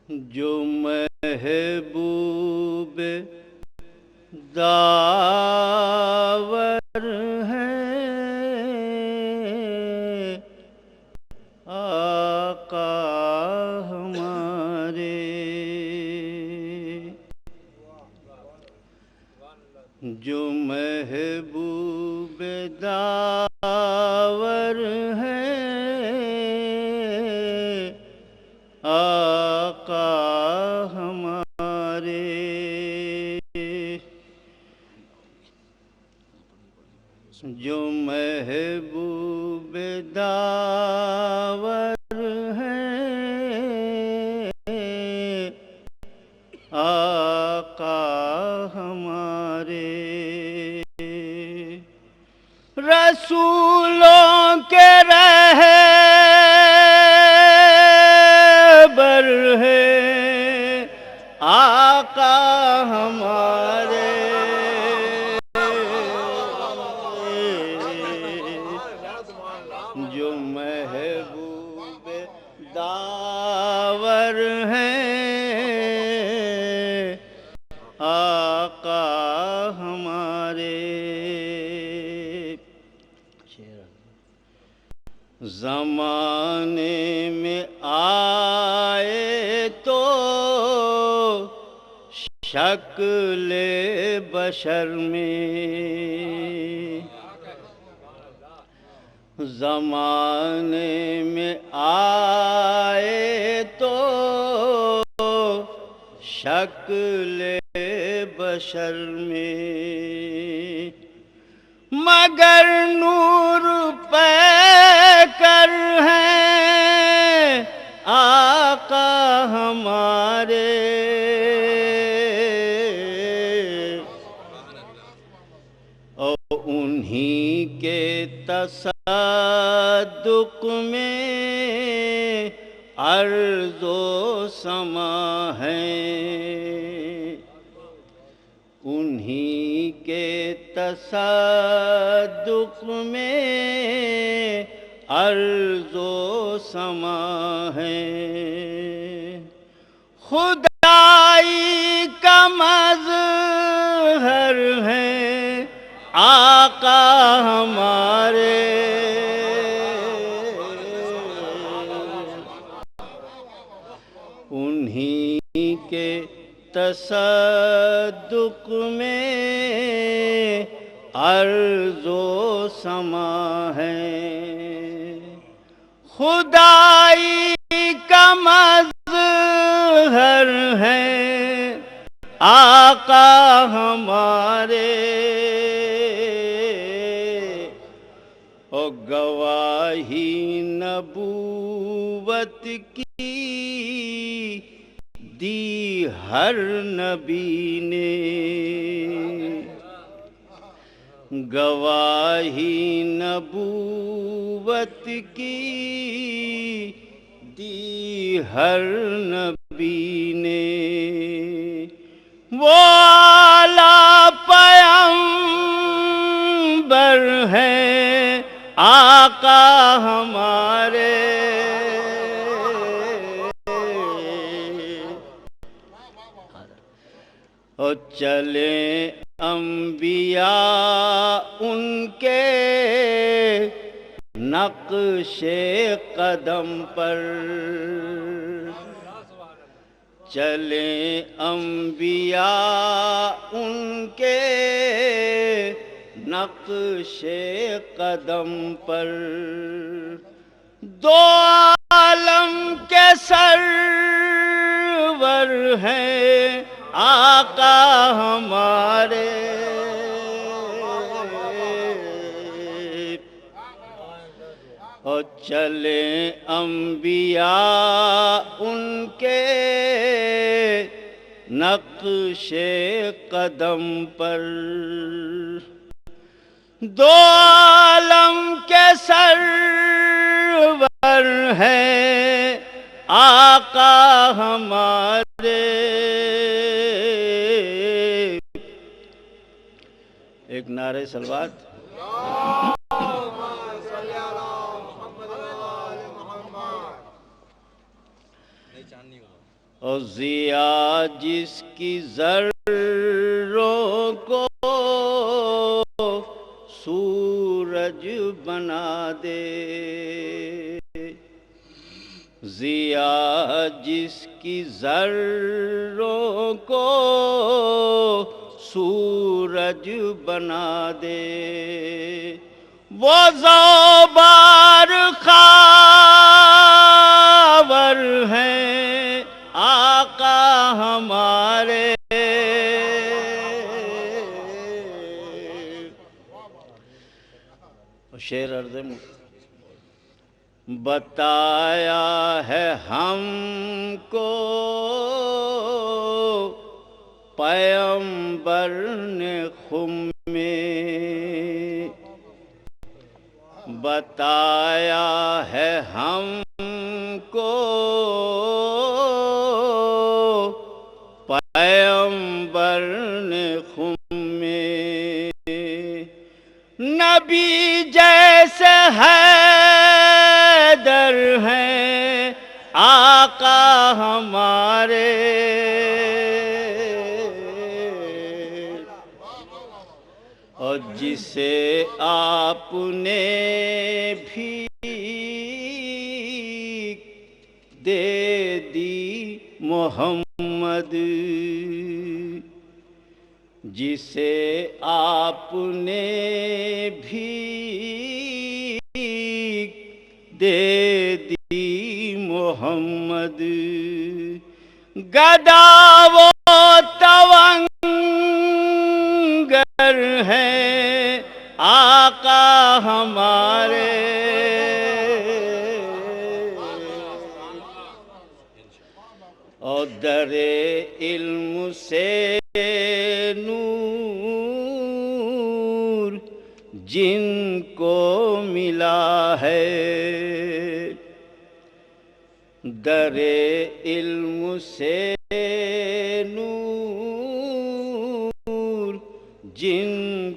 جو محبوب داور ہے آقا ہمارے، جو محبوب داور ہے آقا ہمارے، جو محبوب داور ہے آقا ہمارے، رسولوں کے رہبر ہے آقا ہمارے، جو محبوب داور ہیں آقا ہمارے، زمانے میں آئے تو شکل بشر میں، زمانے میں آئے تو شکل بشر میں، مگر نور پہ کر ہیں آقا ہمارے، اور انہی کے تصدق میں ارض و سما ہے، انہی کے تصدق میں ارض و سما ہے، خدائی کا مظہر ہے آقا ہمارے، انہی کے تصدق میں ارض و سما ہے، خدائی کا مظہر ہے آقا ہمارے، اور گواہی نبوت کی دی ہر نبی نے، گواہی نبوت کی دی ہر نبی نے، وہ اعلیٰ پیغمبر ہیں آقا ہمارے، اور چلیں انبیاء ان کے نقش قدم پر، چلیں انبیاء ان کے نقش قدم پر، دو عالم کے سرور ہیں آقا ہمارے، اور چلیں انبیاء ان کے نقش قدم پر، دو عالم کے سرور ہیں آقا ہمارے، ایک نعرہ صلوات، اور ضیا جس کی ذروں کو سورج بنا دے، ضیا جس کی ذروں کو سورج بنا دے، وہ زوبار خاور ہیں آقا ہمارے، شعر عرض بتایا ہے ہم کو پیغمبر نے خم میں، بتایا ہے ہم کو پیغمبر نے خم میں، نبی جیسے حیدر ہیں آقا ہمارے، اور جسے آپ نے بھیک دے دی محمد، جسے آپ نے بھیک دے دی محمد، گدا وہ تونگر ہیں آقا ہمارے، اور در علم سے نور جن کو ملا ہے، در علم سے نور جن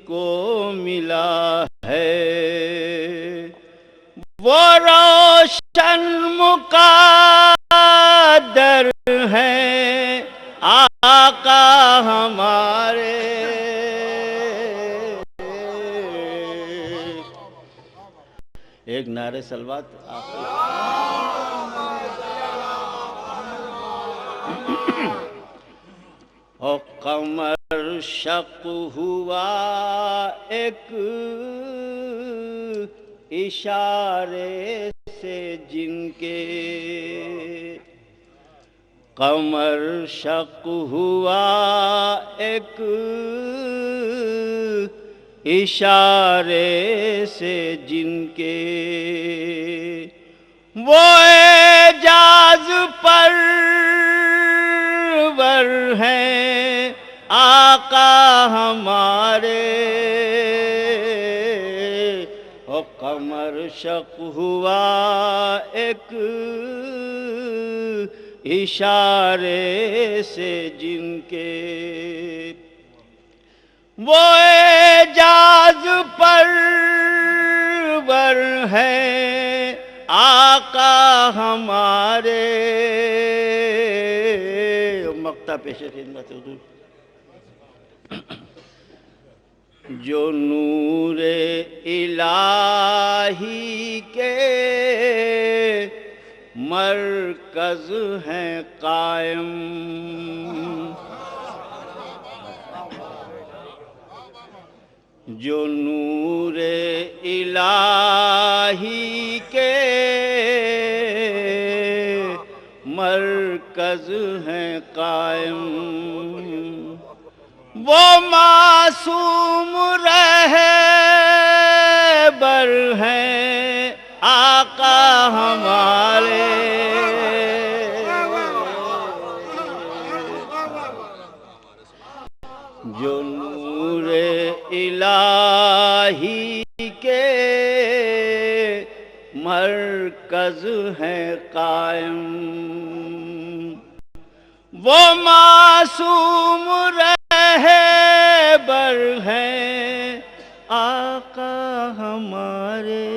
کو ملا ہے، وہ روشن مقدر ہیں آقا ہمارے، ایک نعرہ صلوات آخری اور قمر شق ہوا ایک اشارے سے جن کے، قمر شق ہوا ایک اشارے سے جن کے، وہ اعجاز پرور ہیں آقا ہمارے، اور قمر شق ہوا ایک اشارے سے جن کے، وہ اعجاز پرور ہیں آقا ہمارے، مقطع پیش خدمت حضور، جو نور الہی کے مرکز ہیں قائم، جو نور الہی کے مرکز ہیں قائم، وہ معصوم رہبر ہیں آقا ہمارے، جو نور الہی کے مرکز ہیں قائم، وہ معصوم رہبر ہیں آقا ہمارے،